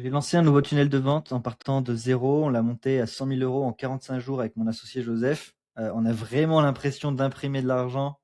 J'ai lancé un nouveau tunnel de vente en partant de zéro. On l'a monté à 100 000 euros en 45 jours avec mon associé Joseph. On a vraiment l'impression d'imprimer de l'argent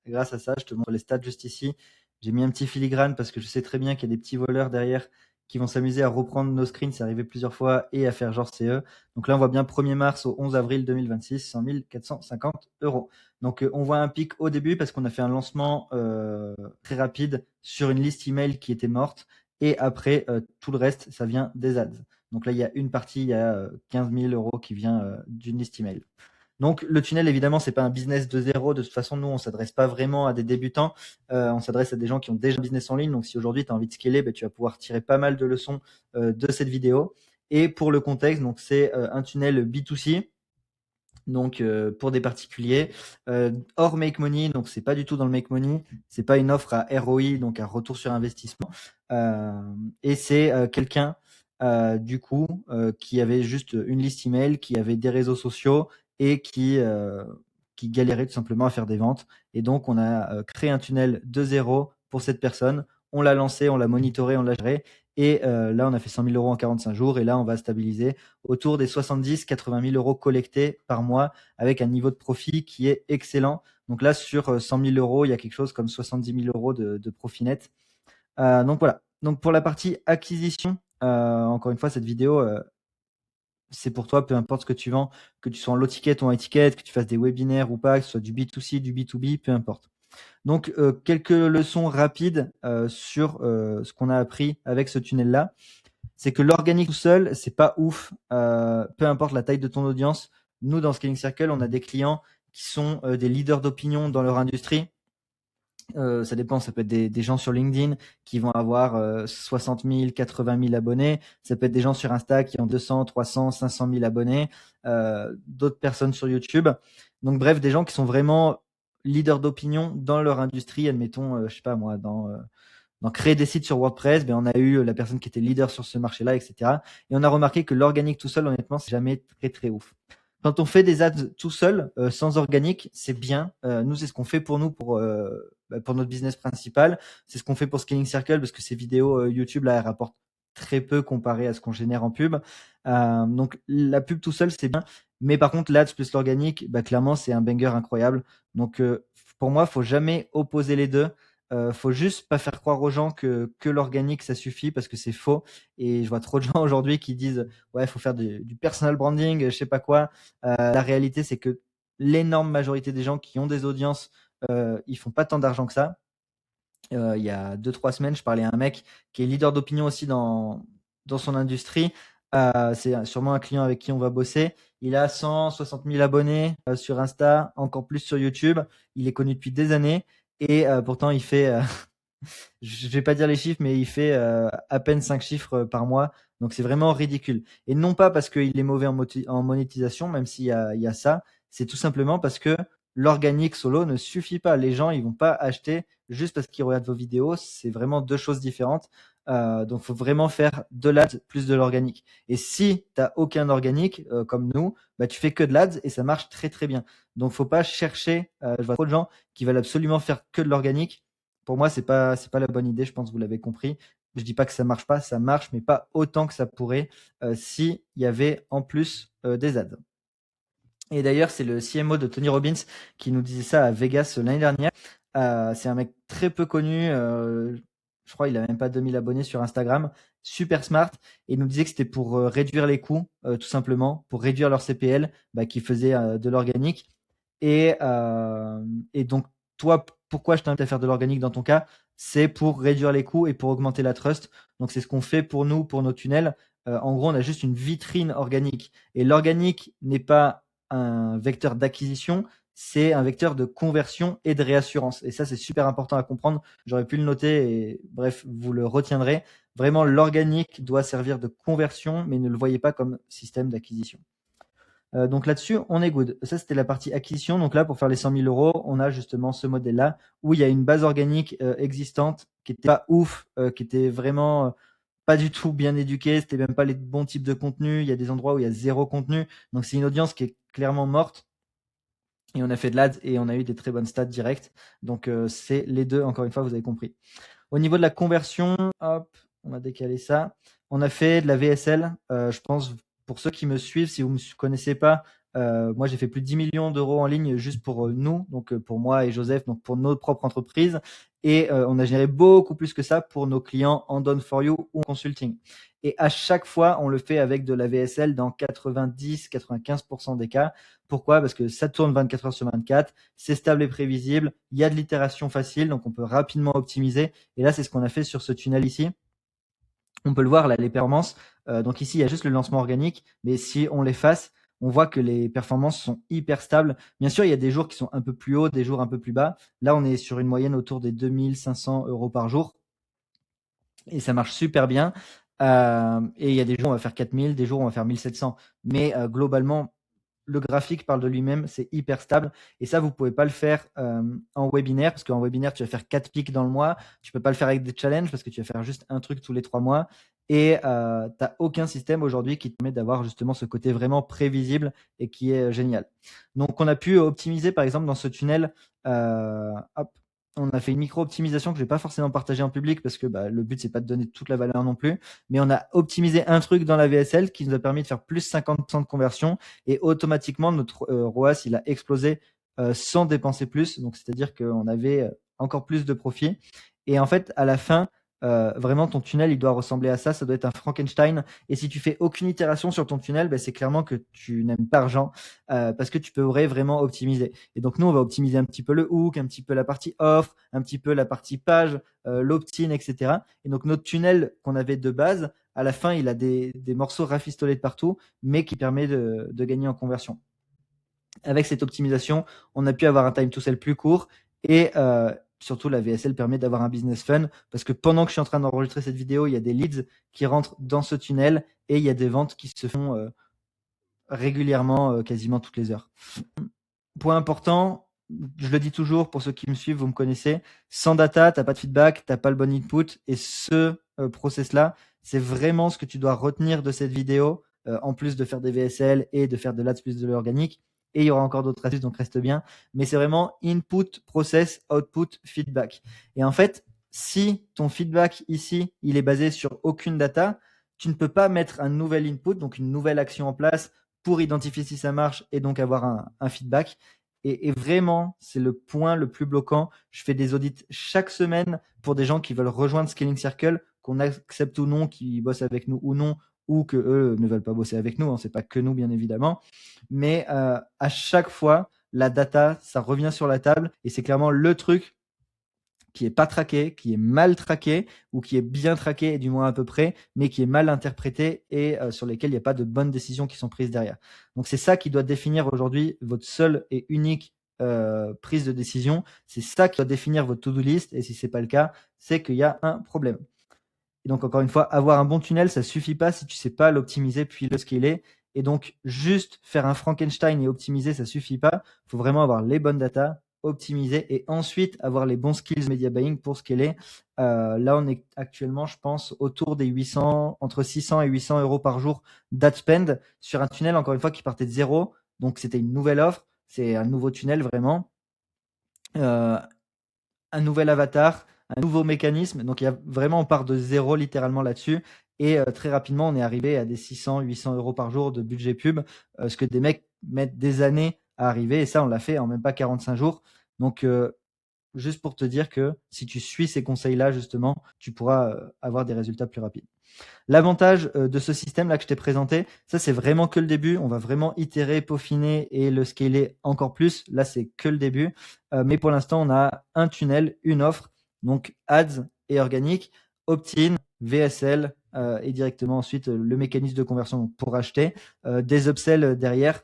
grâce à ça. Je te montre les stats juste ici. J'ai mis un petit filigrane parce que je sais très bien qu'il y a des petits voleurs derrière qui vont s'amuser à reprendre nos screens. C'est arrivé plusieurs fois et à faire genre c'est eux. Donc là, on voit bien 1er mars au 11 avril 2026, 100 450 euros. Donc on voit un pic au début parce qu'on a fait un lancement très rapide sur une liste email qui était morte. Et après, tout le reste, ça vient des ads. Donc là, il y a une partie, il y a 15 000 euros qui vient d'une liste email. Donc le tunnel, évidemment, c'est pas un business de zéro. De toute façon, nous, on s'adresse pas vraiment à des débutants. On s'adresse à des gens qui ont déjà un business en ligne. Donc si aujourd'hui, tu as envie de scaler, ben, tu vas pouvoir tirer pas mal de leçons de cette vidéo. Et pour le contexte, donc c'est un tunnel B2C. Donc pour des particuliers, hors make money, donc c'est pas du tout dans le make money, c'est pas une offre à ROI, donc à retour sur investissement, et c'est quelqu'un du coup qui avait juste une liste email, qui avait des réseaux sociaux et qui galérait tout simplement à faire des ventes. Et donc on a créé un tunnel de zéro pour cette personne, on l'a lancé, on l'a monitoré, on l'a géré, et là on a fait 100 000 euros en 45 jours, et là on va stabiliser autour des 70-80 000 euros collectés par mois avec un niveau de profit qui est excellent. Donc là, sur 100 000 euros, il y a quelque chose comme 70 000 euros de profit net. Donc voilà. Donc pour la partie acquisition, encore une fois, cette vidéo, c'est pour toi, peu importe ce que tu vends, que tu sois en low ticket ou en high ticket, que tu fasses des webinaires ou pas, que ce soit du B2C, du B2B, peu importe. Donc quelques leçons rapides sur ce qu'on a appris avec ce tunnel-là. C'est que l'organique tout seul, c'est pas ouf. Peu importe la taille de ton audience. Nous, dans Scaling Circle, on a des clients qui sont des leaders d'opinion dans leur industrie. Ça dépend, ça peut être des gens sur LinkedIn qui vont avoir 60 000, 80 000 abonnés. Ça peut être des gens sur Insta qui ont 200, 300, 500 000 abonnés. D'autres personnes sur YouTube. Donc bref, des gens qui sont vraiment leaders d'opinion dans leur industrie. Admettons, je sais pas moi, dans créer des sites sur WordPress, ben on a eu la personne qui était leader sur ce marché-là, etc. Et on a remarqué que l'organique tout seul, honnêtement, c'est jamais très très ouf. Quand on fait des ads tout seul, sans organique, c'est bien. Nous, c'est ce qu'on fait pour nous, pour notre business principal. C'est ce qu'on fait pour Scaling Circle parce que ces vidéos YouTube là, elles rapportent très peu comparé à ce qu'on génère en pub. Donc la pub tout seul, c'est bien. Mais par contre, l'ads plus l'organique, bah, clairement, c'est un banger incroyable. Donc pour moi, faut jamais opposer les deux. Faut juste pas faire croire aux gens que l'organique ça suffit parce que c'est faux. Et je vois trop de gens aujourd'hui qui disent ouais, faut faire du personal branding, je sais pas quoi. La réalité, c'est que l'énorme majorité des gens qui ont des audiences, ils font pas tant d'argent que ça. Il y a 2-3 semaines, je parlais à un mec qui est leader d'opinion aussi dans son industrie. C'est sûrement un client avec qui on va bosser. Il a 160 000 abonnés sur Insta, encore plus sur YouTube. Il est connu depuis des années et pourtant il fait, je vais pas dire les chiffres, mais il fait à peine 5 chiffres par mois. Donc c'est vraiment ridicule. Et non pas parce qu'il est mauvais en monétisation, même il y a ça, c'est tout simplement parce que l'organique solo ne suffit pas. Les gens, ils vont pas acheter juste parce qu'ils regardent vos vidéos. C'est vraiment deux choses différentes. Donc faut vraiment faire de l'ads plus de l'organique. Et si tu n'as aucun organique comme nous, bah, tu fais que de l'ads et ça marche très très bien. Donc faut pas chercher. Je vois trop de gens qui veulent absolument faire que de l'organique. Pour moi, c'est pas la bonne idée. Je pense que vous l'avez compris. Je dis pas que ça marche pas, ça marche, mais pas autant que ça pourrait si il y avait en plus des ads. Et d'ailleurs, c'est le CMO de Tony Robbins qui nous disait ça à Vegas l'année dernière. C'est un mec très peu connu. Je crois qu'il a même pas 2000 abonnés sur Instagram. Super smart. Et il nous disait que c'était pour réduire les coûts, tout simplement, pour réduire leur CPL, bah, qui faisait de l'organique. Et, euh, et donc, toi, pourquoi je t'invite à faire de l'organique dans ton cas? C'est pour réduire les coûts et pour augmenter la trust. Donc, c'est ce qu'on fait pour nous, pour nos tunnels. En gros, on a juste une vitrine organique. Et l'organique n'est pas un vecteur d'acquisition, c'est un vecteur de conversion et de réassurance. Et ça, c'est super important à comprendre. J'aurais pu le noter et bref, vous le retiendrez. Vraiment, l'organique doit servir de conversion, mais ne le voyez pas comme système d'acquisition. Donc là-dessus, on est good. Ça, c'était la partie acquisition. Donc là, pour faire les 100 000 euros, on a justement ce modèle-là où il y a une base organique existante qui était pas ouf, qui était vraiment pas du tout bien éduquée. C'était même pas les bons types de contenus. Il y a des endroits où il y a zéro contenu. Donc c'est une audience qui est clairement morte. Et on a fait de l'ads et on a eu des très bonnes stats directes. Donc c'est les deux, encore une fois, vous avez compris. Au niveau de la conversion, hop. on va décaler ça. On a fait de la VSL. Je pense, pour ceux qui me suivent, si vous ne me connaissez pas, moi j'ai fait plus de 10 millions d'euros en ligne juste pour nous, donc pour moi et Joseph, donc pour notre propre entreprise. Et on a généré beaucoup plus que ça pour nos clients en Done for You ou en consulting. Et à chaque fois, on le fait avec de la VSL dans 90-95% des cas. Pourquoi? Parce que ça tourne 24 heures sur 24, c'est stable et prévisible, il y a de l'itération facile, donc on peut rapidement optimiser. Et là, c'est ce qu'on a fait sur ce tunnel ici. On peut le voir là, les performances. Donc ici, il y a juste le lancement organique, mais si on l'efface, on voit que les performances sont hyper stables. Bien sûr, il y a des jours qui sont un peu plus hauts, des jours un peu plus bas. Là, on est sur une moyenne autour des 2500 euros par jour. Et ça marche super bien. Et il y a des jours, on va faire 4000, des jours, on va faire 1700. Mais globalement, le graphique parle de lui-même, c'est hyper stable. Et ça, vous pouvez pas le faire en webinaire, parce qu'en webinaire, tu vas faire 4 pics dans le mois. Tu peux pas le faire avec des challenges, parce que tu vas faire juste un truc tous les 3 mois. Et tu n'as aucun système aujourd'hui qui te permet d'avoir justement ce côté vraiment prévisible et qui est génial. Donc, on a pu optimiser, par exemple, dans ce tunnel, hop, on a fait une micro-optimisation que je vais pas forcément partager en public parce que le but, c'est pas de donner toute la valeur non plus. Mais on a optimisé un truc dans la VSL qui nous a permis de faire plus 50% de conversion et automatiquement, notre ROAS, il a explosé sans dépenser plus. Donc, c'est-à-dire qu'on avait encore plus de profit. Et en fait, à la fin, vraiment, ton tunnel, il doit ressembler à ça. Ça doit être un Frankenstein. Et si tu fais aucune itération sur ton tunnel, c'est clairement que tu n'aimes pas l'argent parce que tu pourrais vraiment optimiser. Et donc, nous, on va optimiser un petit peu le hook, un petit peu la partie offre, un petit peu la partie page, l'opt-in, etc. Et donc, notre tunnel qu'on avait de base, à la fin, il a des morceaux rafistolés de partout, mais qui permet de gagner en conversion. Avec cette optimisation, on a pu avoir un time to sell plus court et surtout la VSL permet d'avoir un business fun parce que pendant que je suis en train d'enregistrer cette vidéo, il y a des leads qui rentrent dans ce tunnel et il y a des ventes qui se font régulièrement, quasiment toutes les heures. Point important, je le dis toujours pour ceux qui me suivent, vous me connaissez, sans data, tu n'as pas de feedback, tu n'as pas le bon input et ce process-là, c'est vraiment ce que tu dois retenir de cette vidéo en plus de faire des VSL et de faire de l'ADS plus de l'organique. Et il y aura encore d'autres astuces, donc reste bien. Mais c'est vraiment input, process, output, feedback. Et en fait, si ton feedback ici, il est basé sur aucune data, tu ne peux pas mettre un nouvel input, donc une nouvelle action en place pour identifier si ça marche et donc avoir un feedback. Et vraiment, c'est le point le plus bloquant. Je fais des audits chaque semaine pour des gens qui veulent rejoindre Scaling Circle, qu'on accepte ou non, qui bossent avec nous ou non, ou que eux ne veulent pas bosser avec nous. C'est pas que nous, bien évidemment. Mais à chaque fois, la data, ça revient sur la table et c'est clairement le truc qui est pas traqué, qui est mal traqué ou qui est bien traqué, du moins à peu près, mais qui est mal interprété et sur lesquels il n'y a pas de bonnes décisions qui sont prises derrière. Donc c'est ça qui doit définir aujourd'hui votre seule et unique prise de décision. C'est ça qui doit définir votre to-do list et si c'est pas le cas, c'est qu'il y a un problème. Et donc encore une fois, avoir un bon tunnel, ça suffit pas si tu sais pas l'optimiser puis le scaler. Et donc juste faire un Frankenstein et optimiser, ça suffit pas. Il faut vraiment avoir les bonnes datas, optimiser et ensuite avoir les bons skills media buying pour scaler. Là, on est actuellement, je pense, autour des 800, entre 600 et 800 euros par jour d'ad spend sur un tunnel, encore une fois, qui partait de zéro. Donc, c'était une nouvelle offre. C'est un nouveau tunnel, vraiment. Un nouvel avatar, un nouveau mécanisme. Donc, il y a vraiment, on part de zéro littéralement là-dessus. Et très rapidement, on est arrivé à des 600, 800 euros par jour de budget pub, ce que des mecs mettent des années à arriver. Et ça, on l'a fait en même pas 45 jours. Donc, juste pour te dire que si tu suis ces conseils-là, justement, tu pourras avoir des résultats plus rapides. L'avantage de ce système-là que je t'ai présenté, ça, c'est vraiment que le début. On va vraiment itérer, peaufiner et le scaler encore plus. Là, c'est que le début. Mais pour l'instant, on a un tunnel, une offre, donc ads et organique, opt-in, VSL et directement ensuite le mécanisme de conversion pour acheter, des upsells derrière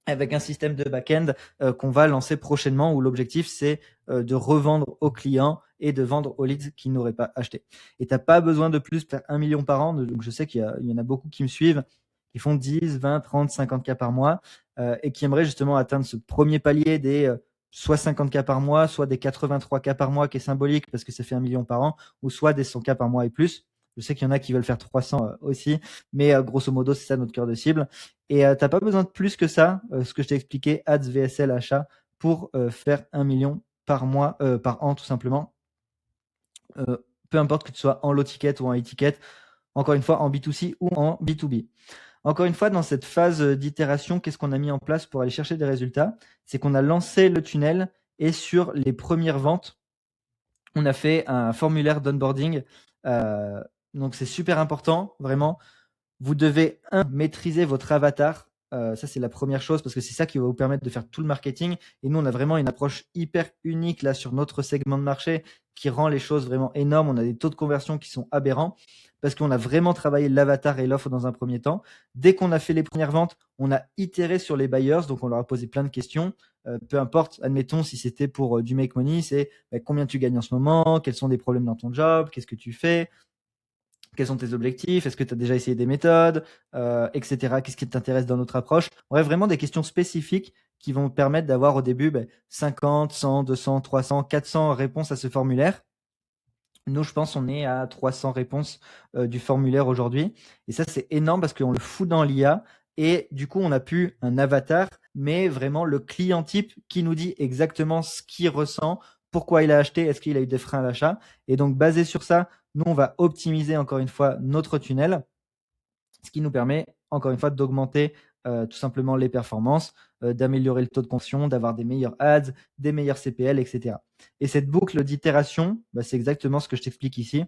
avec un système de back-end qu'on va lancer prochainement où l'objectif c'est de revendre aux clients et de vendre aux leads qui n'auraient pas acheté. Et tu n'as pas besoin de plus faire 1 million par an. Donc je sais qu'il y en a beaucoup qui me suivent, qui font 10, 20, 30, 50 cas par mois et qui aimeraient justement atteindre ce premier palier des soit 50 cas par mois, soit des 83 cas par mois qui est symbolique parce que ça fait 1 million par an, ou soit des 100 cas par mois et plus. Je sais qu'il y en a qui veulent faire 300 aussi, mais grosso modo, c'est ça notre cœur de cible. Et tu n'as pas besoin de plus que ça, ce que je t'ai expliqué, ads, VSL, achat, pour faire 1 million par mois, par an tout simplement. peu importe que tu sois en low ticket ou en high ticket, encore une fois en B2C ou en B2B. Encore une fois, dans cette phase d'itération, qu'est-ce qu'on a mis en place pour aller chercher des résultats? C'est qu'on a lancé le tunnel et sur les premières ventes, on a fait un formulaire d'onboarding. Donc c'est super important, vraiment. Vous devez, maîtriser votre avatar. Ça, c'est la première chose parce que c'est ça qui va vous permettre de faire tout le marketing. Et nous, on a vraiment une approche hyper unique là sur notre segment de marché qui rend les choses vraiment énormes. On a des taux de conversion qui sont aberrants parce qu'on a vraiment travaillé l'avatar et l'offre dans un premier temps. Dès qu'on a fait les premières ventes, on a itéré sur les buyers, donc on leur a posé plein de questions. Peu importe, admettons si c'était pour du make money, c'est combien tu gagnes en ce moment, quels sont des problèmes dans ton job, qu'est-ce que tu fais, quels sont tes objectifs, est-ce que tu as déjà essayé des méthodes, etc. Qu'est-ce qui t'intéresse dans notre approche? Bref, vraiment des questions spécifiques qui vont permettre d'avoir au début 50, 100, 200, 300, 400 réponses à ce formulaire. Nous, je pense, on est à 300 réponses du formulaire aujourd'hui. Et ça, c'est énorme parce qu'on le fout dans l'IA. Et du coup, on n'a plus un avatar, mais vraiment le client type qui nous dit exactement ce qu'il ressent, pourquoi il a acheté, est-ce qu'il a eu des freins à l'achat. Et donc, basé sur ça, nous, on va optimiser encore une fois notre tunnel, ce qui nous permet encore une fois d'augmenter tout simplement les performances, d'améliorer le taux de conversion, d'avoir des meilleurs ads, des meilleurs CPL, etc. Et cette boucle d'itération, c'est exactement ce que je t'explique ici.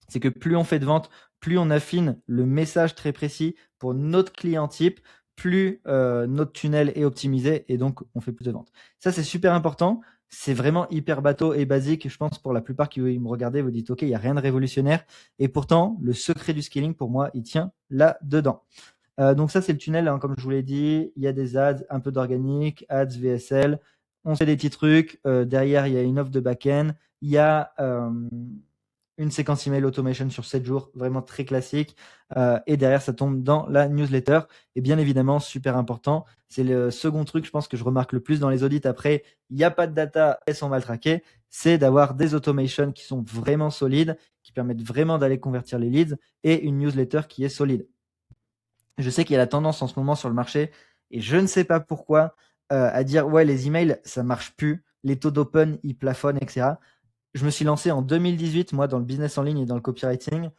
C'est que plus on fait de ventes, plus on affine le message très précis pour notre client type, plus notre tunnel est optimisé et donc on fait plus de ventes. Ça, c'est super important. C'est vraiment hyper bateau et basique. Je pense pour la plupart qui me regardaient, vous dites OK, il n'y a rien de révolutionnaire. Et pourtant, le secret du scaling, pour moi, il tient là-dedans. Donc ça, c'est le tunnel, hein, comme je vous l'ai dit. Il y a des ads, un peu d'organique, ads, VSL. On fait des petits trucs. Derrière, il y a une offre de back-end. Il y a une séquence email automation sur 7 jours, vraiment très classique. Et derrière, ça tombe dans la newsletter. Et bien évidemment, super important, c'est le second truc, je pense, que je remarque le plus dans les audits. Après, il n'y a pas de data, elles sont mal traquées. C'est d'avoir des automations qui sont vraiment solides, qui permettent vraiment d'aller convertir les leads et une newsletter qui est solide. Je sais qu'il y a la tendance en ce moment sur le marché, et je ne sais pas pourquoi, à dire ouais, les emails, ça marche plus, les taux d'open, ils plafonnent, etc. Je me suis lancé en 2018, moi, dans le business en ligne et dans le copywriting.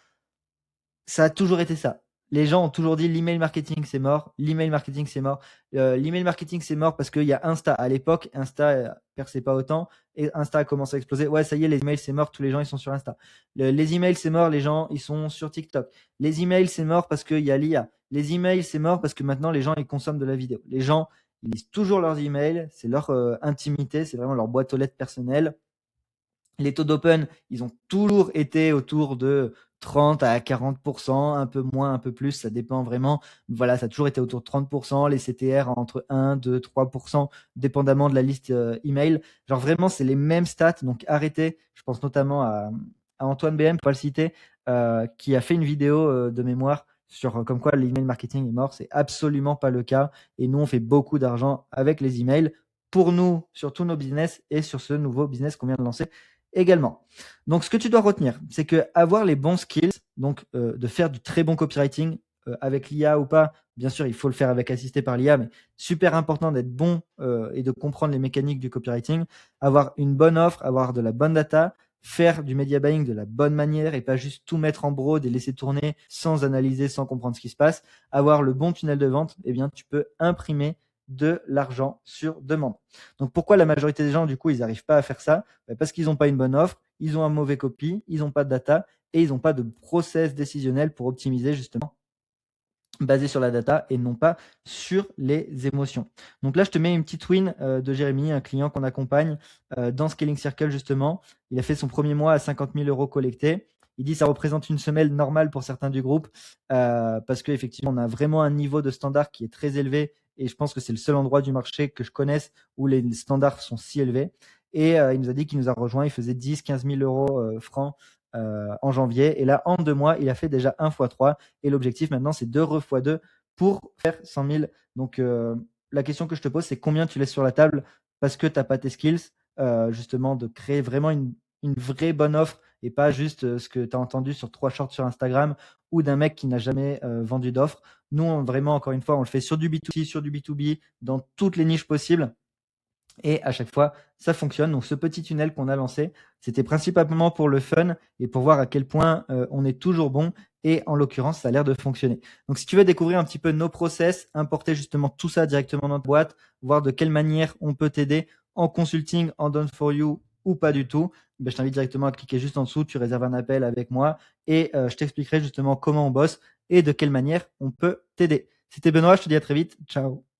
Ça a toujours été ça. Les gens ont toujours dit l'email marketing c'est mort, l'email marketing c'est mort. L'email marketing c'est mort parce qu'il y a Insta. À l'époque, Insta perçait pas autant et Insta a commencé à exploser. Ouais, ça y est, les emails c'est mort, tous les gens ils sont sur Insta. Les emails c'est mort, les gens ils sont sur TikTok. Les emails c'est mort parce qu'il y a l'IA. Les emails c'est mort parce que maintenant les gens ils consomment de la vidéo. Les gens ils lisent toujours leurs emails, c'est leur intimité, c'est vraiment leur boîte aux lettres personnelle. Les taux d'open, ils ont toujours été autour de 30 à 40%, un peu moins, un peu plus, ça dépend vraiment. Voilà, ça a toujours été autour de 30%, les CTR entre 1, 2, 3%, dépendamment de la liste email. Genre vraiment, c'est les mêmes stats, donc arrêtez. Je pense notamment à Antoine BM, pour pas le citer, qui a fait une vidéo de mémoire sur comme quoi l'email marketing est mort. C'est absolument pas le cas. Et nous, on fait beaucoup d'argent avec les emails pour nous, sur tous nos business et sur ce nouveau business qu'on vient de lancer également. Donc, ce que tu dois retenir, c'est que avoir les bons skills, donc de faire du très bon copywriting avec l'IA ou pas, bien sûr, il faut le faire avec assisté par l'IA, mais super important d'être bon et de comprendre les mécaniques du copywriting, avoir une bonne offre, avoir de la bonne data, faire du media buying de la bonne manière et pas juste tout mettre en broad et laisser tourner sans analyser, sans comprendre ce qui se passe, avoir le bon tunnel de vente, eh bien, tu peux imprimer de l'argent sur demande. Donc pourquoi la majorité des gens, du coup, ils n'arrivent pas à faire ça? Parce qu'ils n'ont pas une bonne offre, ils ont un mauvais copy, ils n'ont pas de data et ils n'ont pas de process décisionnel pour optimiser justement basé sur la data et non pas sur les émotions. Donc là, je te mets une petite win de Jérémy, un client qu'on accompagne dans Scaling Circle justement. Il a fait son premier mois à 50 000 euros collectés. Il dit que ça représente une semaine normale pour certains du groupe parce qu'effectivement, on a vraiment un niveau de standard qui est très élevé et je pense que c'est le seul endroit du marché que je connaisse où les standards sont si élevés. Et il nous a dit qu'il nous a rejoint, il faisait 10-15 000 euros francs en janvier. Et là, en 2 mois, il a fait déjà 1 x 3. Et l'objectif maintenant, c'est 2 x 2 pour faire 100 000. Donc, la question que je te pose, c'est combien tu laisses sur la table parce que tu n'as pas tes skills, justement, de créer vraiment une vraie bonne offre et pas juste ce que tu as entendu sur 3 shorts sur Instagram ou d'un mec qui n'a jamais vendu d'offre. Nous, vraiment, encore une fois, on le fait sur du B2C, sur du B2B, dans toutes les niches possibles. Et à chaque fois, ça fonctionne. Donc ce petit tunnel qu'on a lancé, c'était principalement pour le fun et pour voir à quel point on est toujours bon. Et en l'occurrence, ça a l'air de fonctionner. Donc si tu veux découvrir un petit peu nos process, importer justement tout ça directement dans ta boîte, voir de quelle manière on peut t'aider en consulting, en done for you ou pas du tout, ben, je t'invite directement à cliquer juste en dessous, tu réserves un appel avec moi et je t'expliquerai justement comment on bosse et de quelle manière on peut t'aider. C'était Benoît, je te dis à très vite. Ciao.